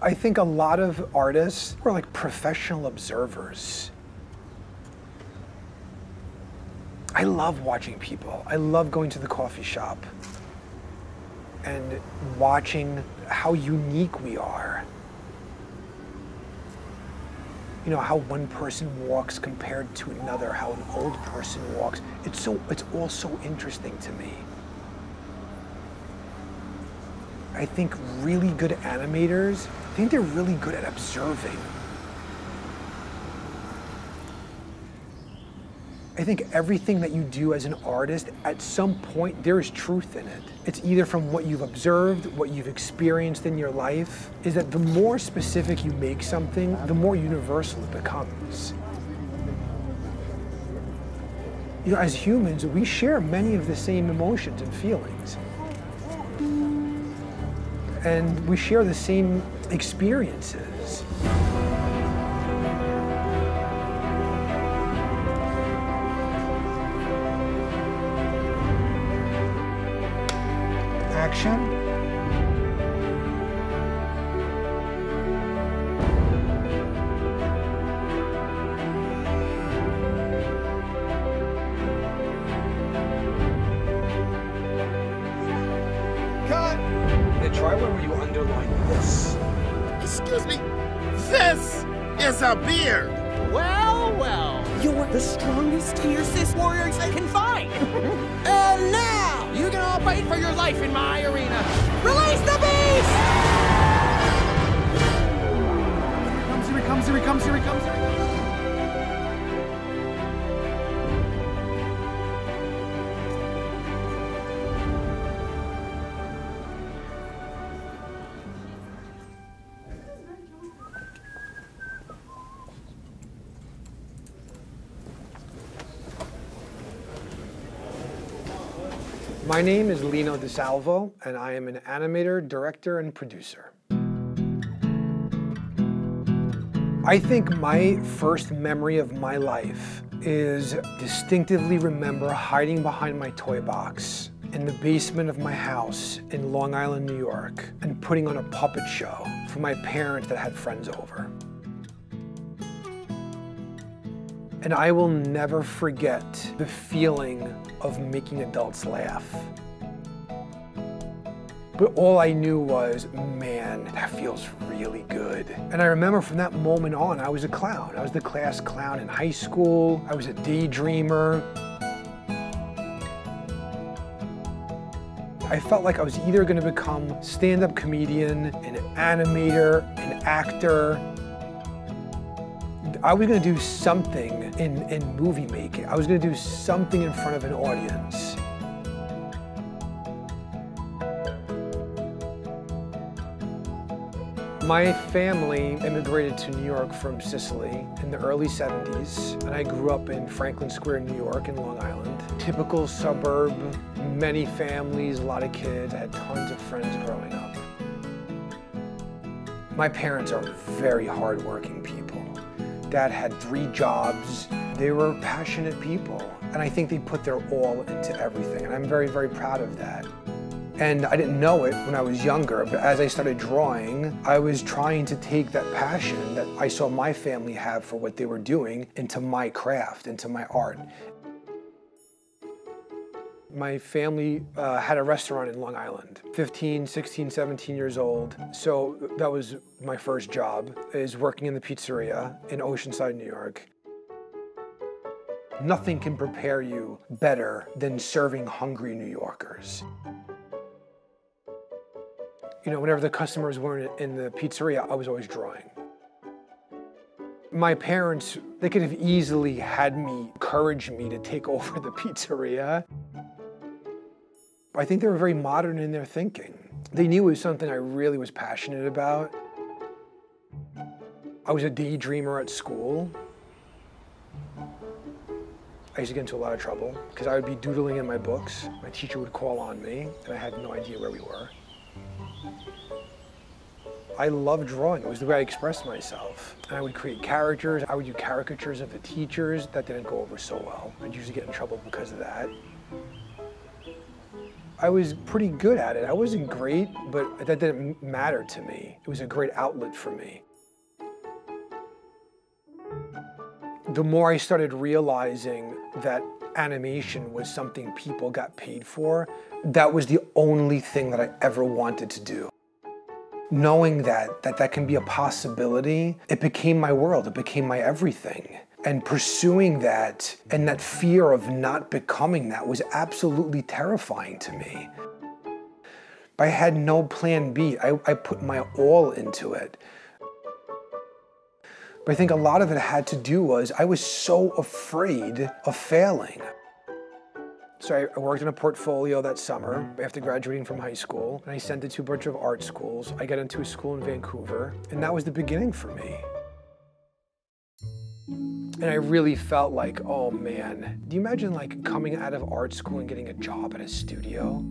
I think a lot of artists are like professional observers. I love watching people. I love going to the coffee shop and watching how unique we are. You know, how one person walks compared to another, how an old person walks. It's all so interesting to me. I think really good animators, I think they're really good at observing. I think everything that you do as an artist, at some point, there is truth in it. It's either from what you've observed, what you've experienced in your life, is that the more specific you make something, the more universal it becomes. You know, as humans, we share many of the same emotions and feelings. And we share the same experiences. Action. Try one where you underline this. Excuse me? This is a beard! Well, well. You're the strongest, fiercest warriors I can find. And now, you can all fight for your life in my arena. Release the beast! Here he comes, here he comes, here he comes, here he comes. My name is Lino DeSalvo, and I am an animator, director, and producer. I think my first memory of my life is distinctively remember hiding behind my toy box in the basement of my house in Long Island, New York, and putting on a puppet show for my parents that had friends over. And I will never forget the feeling of making adults laugh. But all I knew was, man, that feels really good. And I remember from that moment on, I was a clown. I was the class clown in high school. I was a daydreamer. I felt like I was either gonna become stand-up comedian, an animator, an actor. I was gonna do something in movie making. I was gonna do something in front of an audience. My family immigrated to New York from Sicily in the early 70s, and I grew up in Franklin Square, New York, in Long Island. Typical suburb, many families, a lot of kids. I had tons of friends growing up. My parents are very hardworking people. Dad had 3 jobs. They were passionate people, and I think they put their all into everything, and I'm very, very proud of that. And I didn't know it when I was younger, but as I started drawing, I was trying to take that passion that I saw my family have for what they were doing into my craft, into my art. My family had a restaurant in Long Island, 15, 16, 17 years old. So that was my first job, is working in the pizzeria in Oceanside, New York. Nothing can prepare you better than serving hungry New Yorkers. You know, whenever the customers weren't in the pizzeria, I was always drawing. My parents, they could have easily had me, encouraged me to take over the pizzeria. I think they were very modern in their thinking. They knew it was something I really was passionate about. I was a daydreamer at school. I used to get into a lot of trouble because I would be doodling in my books. My teacher would call on me, and I had no idea where we were. I loved drawing. It was the way I expressed myself. And I would create characters. I would do caricatures of the teachers. That didn't go over so well. I'd usually get in trouble because of that. I was pretty good at it. I wasn't great, but that didn't matter to me. It was a great outlet for me. The more I started realizing that animation was something people got paid for, that was the only thing that I ever wanted to do. Knowing that can be a possibility, it became my world, it became my everything. And pursuing that and that fear of not becoming that was absolutely terrifying to me. I had no plan B. I put my all into it. But I think a lot of it had to do was I was so afraid of failing. So I worked in a portfolio that summer after graduating from high school, and I sent it to a bunch of art schools. I got into a school in Vancouver, and that was the beginning for me. And I really felt like, oh man, do you imagine like coming out of art school and getting a job at a studio?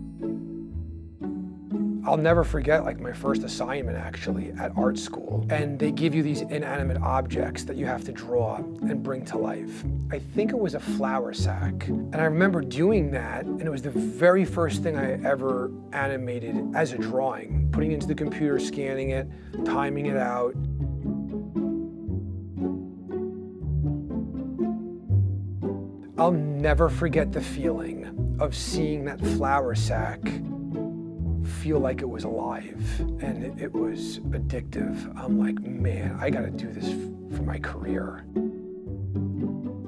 I'll never forget like my first assignment actually at art school. And they give you these inanimate objects that you have to draw and bring to life. I think it was a flour sack. And I remember doing that, and it was the very first thing I ever animated as a drawing, putting it into the computer, scanning it, timing it out. I'll never forget the feeling of seeing that flour sack feel like it was alive, and it was addictive. I'm like, man, I gotta do this for my career.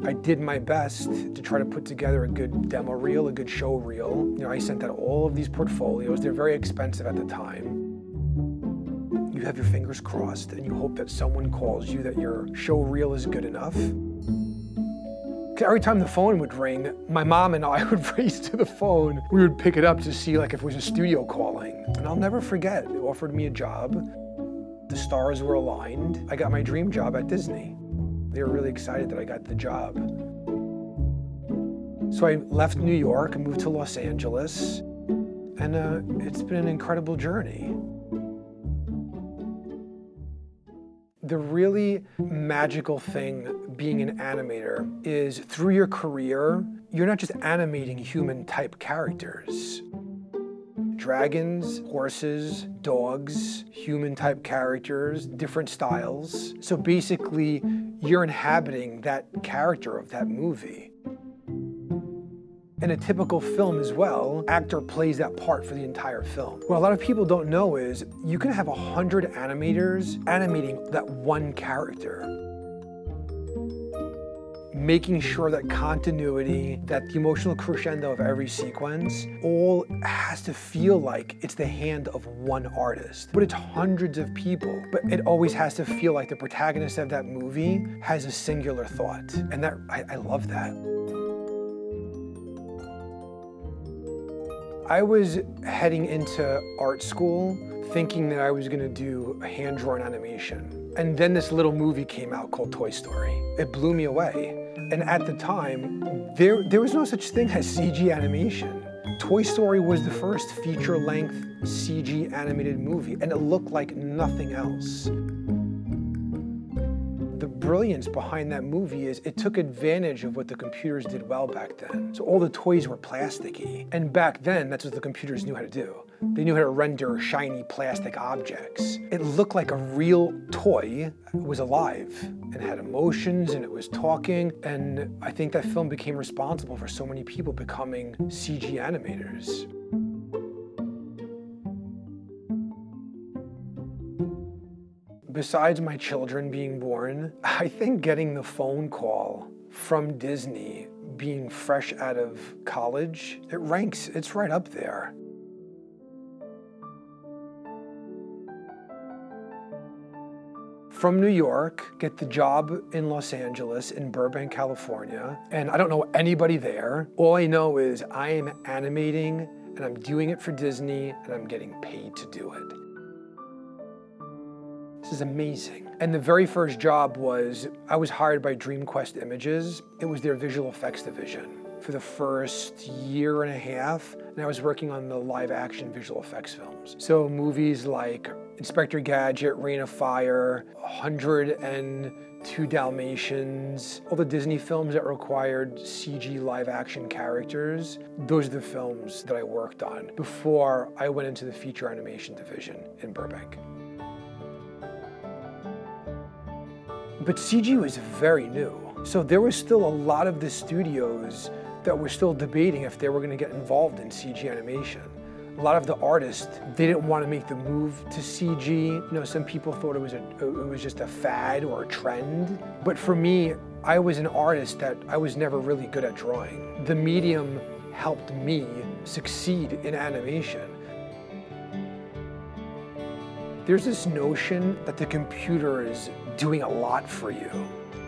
I did my best to try to put together a good demo reel, a good show reel. You know, I sent out all of these portfolios. They're very expensive at the time. You have your fingers crossed and you hope that someone calls you that your show reel is good enough. Every time the phone would ring, my mom and I would race to the phone. We would pick it up to see like if it was a studio calling. And I'll never forget, they offered me a job. The stars were aligned. I got my dream job at Disney. They were really excited that I got the job. So I left New York and moved to Los Angeles. And it's been an incredible journey. The really magical thing being an animator is through your career, you're not just animating human type characters. Dragons, horses, dogs, human type characters, different styles. So basically, you're inhabiting that character of that movie. In a typical film as well, actor plays that part for the entire film. What a lot of people don't know is you can have 100 animators animating that one character. Making sure that continuity, that the emotional crescendo of every sequence, all has to feel like it's the hand of one artist. But it's hundreds of people. But it always has to feel like the protagonist of that movie has a singular thought. And that I love that. I was heading into art school thinking that I was gonna do hand-drawn animation. And then this little movie came out called Toy Story. It blew me away. And at the time, there was no such thing as CG animation. Toy Story was the first feature-length CG animated movie, and it looked like nothing else. The brilliance behind that movie is it took advantage of what the computers did well back then. So all the toys were plasticky. And back then, that's what the computers knew how to do. They knew how to render shiny plastic objects. It looked like a real toy was alive and had emotions and it was talking. And I think that film became responsible for so many people becoming CG animators. Besides my children being born, I think getting the phone call from Disney, being fresh out of college, it ranks, it's right up there. From New York, get the job in Los Angeles, in Burbank, California, and I don't know anybody there. All I know is I am animating, and I'm doing it for Disney, and I'm getting paid to do it. This is amazing. And the very first job was, I was hired by DreamQuest Images. It was their visual effects division for the first year and a half, and I was working on the live action visual effects films. So movies like Inspector Gadget, Reign of Fire, 102 Dalmatians, all the Disney films that required CG live action characters. Those are the films that I worked on before I went into the feature animation division in Burbank. But CG was very new. So there was still a lot of the studios that were still debating if they were going to get involved in CG animation. A lot of the artists, they didn't want to make the move to CG. You know, some people thought it was just a fad or a trend. But for me, I was an artist that I was never really good at drawing. The medium helped me succeed in animation. There's this notion that the computer is doing a lot for you.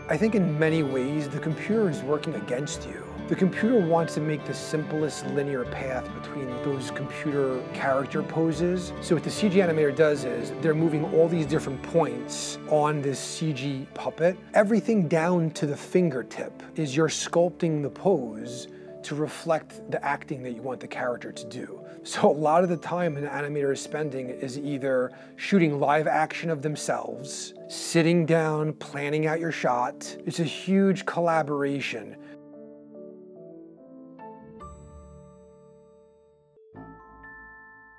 I think in many ways, the computer is working against you. The computer wants to make the simplest linear path between those computer character poses. So what the CG animator does is they're moving all these different points on this CG puppet. Everything down to the fingertip is you're sculpting the pose to reflect the acting that you want the character to do. So a lot of the time an animator is spending is either shooting live action of themselves, sitting down, planning out your shot. It's a huge collaboration.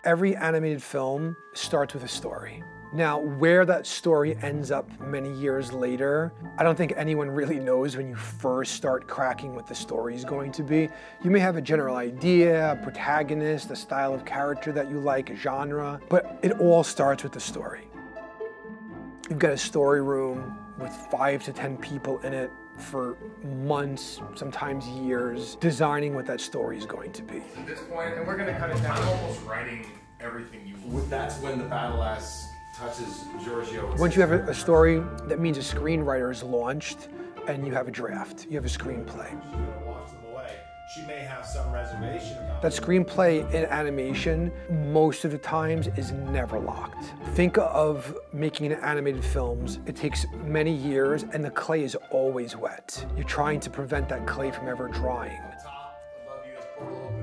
Every animated film starts with a story. Now, where that story ends up many years later, I don't think anyone really knows when you first start cracking what the story is going to be. You may have a general idea, a protagonist, a style of character that you like, a genre, but it all starts with the story. You've got a story room with 5 to 10 people in it for months, sometimes years, designing what that story is going to be. At this point, and we're gonna cut it down. I'm almost writing everything you want. That's when the battle ass touches Giorgio. Once you have a story, that means a screenwriter is launched and you have a draft, you have a screenplay. She's gonna wash them away. She may have some reservation about that screenplay in animation, most of the times, is never locked. Think of making animated films. It takes many years and the clay is always wet. You're trying to prevent that clay from ever drying.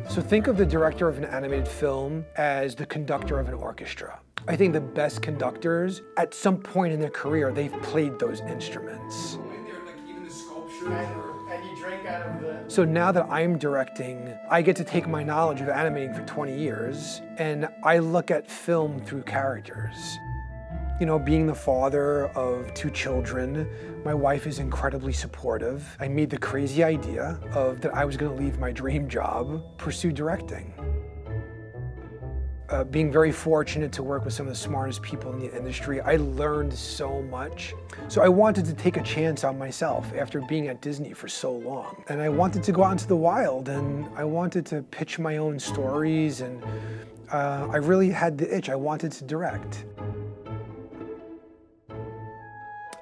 So think of the director of an animated film as the conductor of an orchestra. I think the best conductors, at some point in their career, they've played those instruments. Even the sculpture. and you drink out of the... So now that I'm directing, I get to take my knowledge of animating for 20 years, and I look at film through characters. You know, being the father of 2 children, my wife is incredibly supportive. I made the crazy idea that I was gonna leave my dream job, pursue directing. Being very fortunate to work with some of the smartest people in the industry, I learned so much. So I wanted to take a chance on myself after being at Disney for so long. And I wanted to go out into the wild, and I wanted to pitch my own stories, and I really had the itch. I wanted to direct.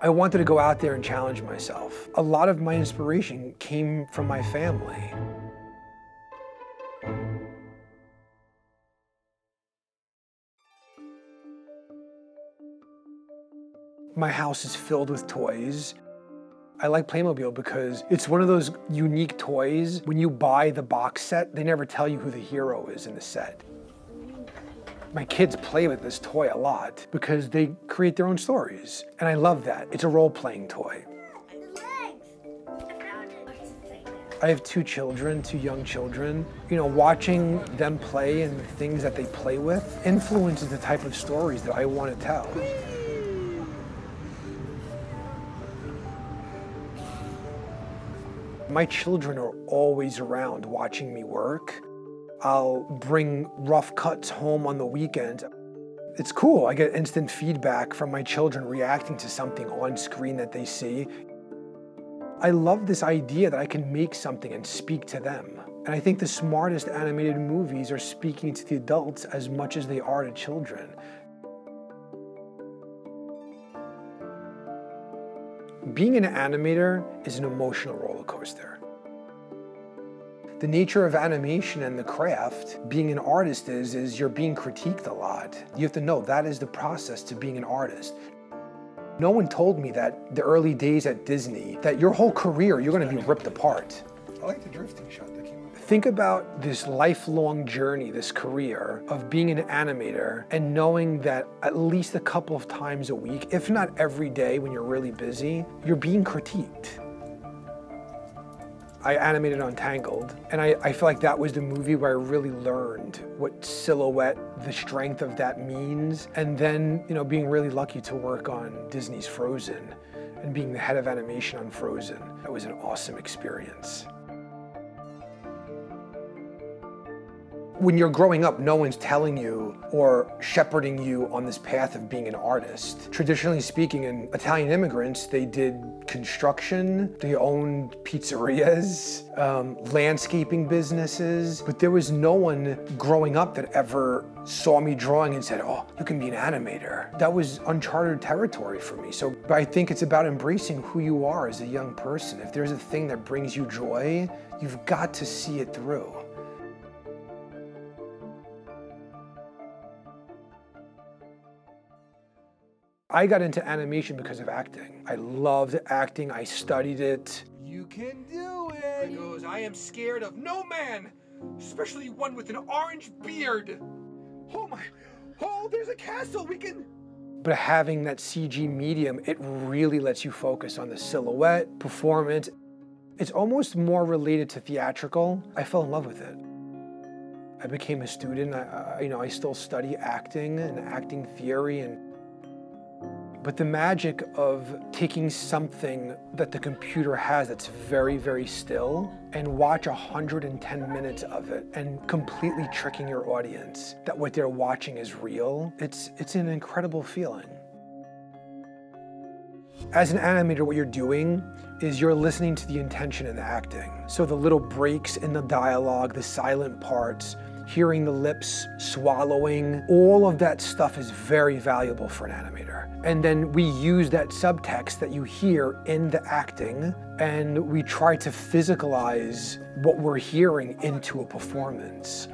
I wanted to go out there and challenge myself. A lot of my inspiration came from my family. My house is filled with toys. I like Playmobil because it's one of those unique toys. When you buy the box set, they never tell you who the hero is in the set. My kids play with this toy a lot because they create their own stories. And I love that. It's a role-playing toy. I have 2 children, 2 young children. You know, watching them play and the things that they play with influences the type of stories that I want to tell. My children are always around watching me work. I'll bring rough cuts home on the weekend. It's cool. I get instant feedback from my children reacting to something on screen that they see. I love this idea that I can make something and speak to them. And I think the smartest animated movies are speaking to the adults as much as they are to children. Being an animator is an emotional roller coaster. The nature of animation and the craft, being an artist is you're being critiqued a lot. You have to know that is the process to being an artist. No one told me that the early days at Disney, that your whole career, you're gonna be ripped apart. I like the drifting shot that came out. Think about this lifelong journey, this career of being an animator and knowing that at least a couple of times a week, if not every day when you're really busy, you're being critiqued. I animated on Tangled, and I feel like that was the movie where I really learned what silhouette, the strength of that means, and then, you know, being really lucky to work on Disney's Frozen and being the head of animation on Frozen. That was an awesome experience. When you're growing up, no one's telling you or shepherding you on this path of being an artist. Traditionally speaking, in Italian immigrants, they did construction, they owned pizzerias, landscaping businesses, but there was no one growing up that ever saw me drawing and said, oh, you can be an animator. That was uncharted territory for me. So I think it's about embracing who you are as a young person. If there's a thing that brings you joy, you've got to see it through. I got into animation because of acting. I loved acting, I studied it. You can do it! He goes, I am scared of no man, especially one with an orange beard. Oh my, oh, there's a castle, we can... But having that CG medium, it really lets you focus on the silhouette, performance. It's almost more related to theatrical. I fell in love with it. I became a student. I still study acting and acting theory, but the magic of taking something that the computer has that's very, very still and watch 110 minutes of it and completely tricking your audience that what they're watching is real, it's an incredible feeling. As an animator, what you're doing is you're listening to the intention in the acting. So the little breaks in the dialogue, the silent parts, hearing the lips swallowing, all of that stuff is very valuable for an animator. And then we use that subtext that you hear in the acting, and we try to physicalize what we're hearing into a performance.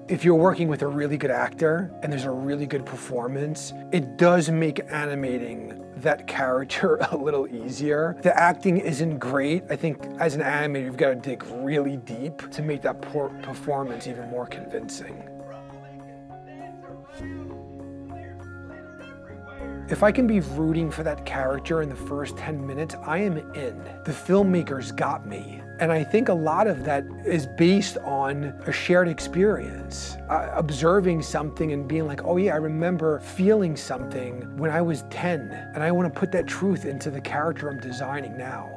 If you're working with a really good actor and there's a really good performance, it does make animating that character a little easier. The acting isn't great. I think as an animator, you've got to dig really deep to make that performance even more convincing. If I can be rooting for that character in the first 10 minutes, I am in. The filmmakers got me. And I think a lot of that is based on a shared experience. Observing something and being like, oh yeah, I remember feeling something when I was 10, and I want to put that truth into the character I'm designing now.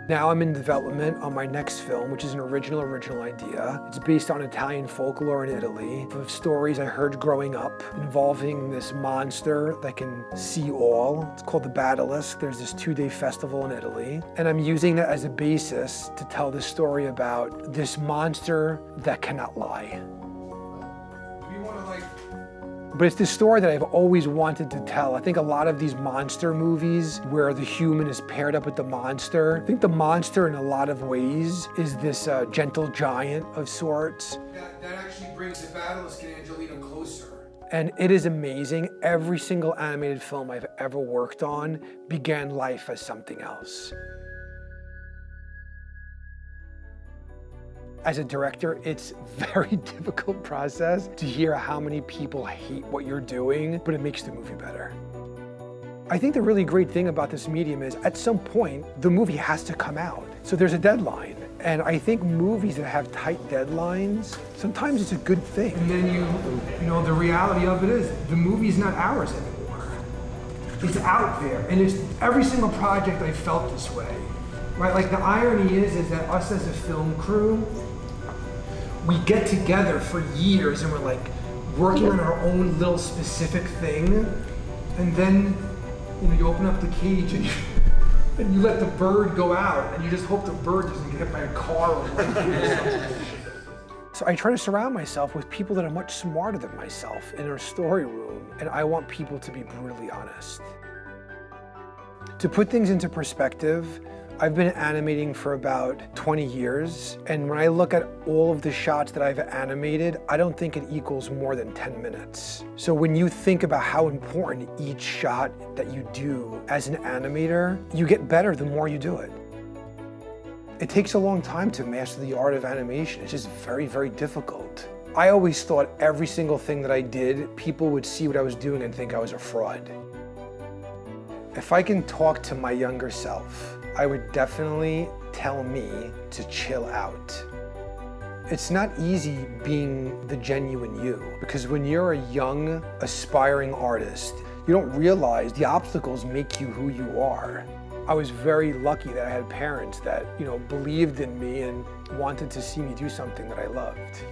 Now I'm in development on my next film, which is an original idea. It's based on Italian folklore in Italy, of stories I heard growing up involving this monster that can see all. It's called the Basilisk. There's this 2-day festival in Italy. And I'm using that as a basis to tell the story about this monster that cannot lie. But it's the story that I've always wanted to tell. I think a lot of these monster movies where the human is paired up with the monster, I think the monster in a lot of ways is this gentle giant of sorts. That actually brings the Basilisk and Angelina closer. And it is amazing. Every single animated film I've ever worked on began life as something else. As a director, it's a very difficult process to hear how many people hate what you're doing, but it makes the movie better. I think the really great thing about this medium is at some point, the movie has to come out. So there's a deadline. And I think movies that have tight deadlines, sometimes it's a good thing. And then you know, the reality of it is the movie's not ours anymore. It's out there. And it's every single project I felt this way. Right? Like the irony is that us as a film crew, we get together for years and we're like working on our own little specific thing, and then you open up the cage and you let the bird go out and you just hope the bird doesn't get hit by a car or something. So I try to surround myself with people that are much smarter than myself in our story room, and I want people to be brutally honest. To put things into perspective, I've been animating for about 20 years, and when I look at all of the shots that I've animated, I don't think it equals more than 10 minutes. So when you think about how important each shot that you do as an animator, you get better the more you do it. It takes a long time to master the art of animation. It's just very, very difficult. I always thought every single thing that I did, people would see what I was doing and think I was a fraud. If I can talk to my younger self, I would definitely tell me to chill out. It's not easy being the genuine you, because when you're a young, aspiring artist, you don't realize the obstacles make you who you are. I was very lucky that I had parents that, believed in me and wanted to see me do something that I loved.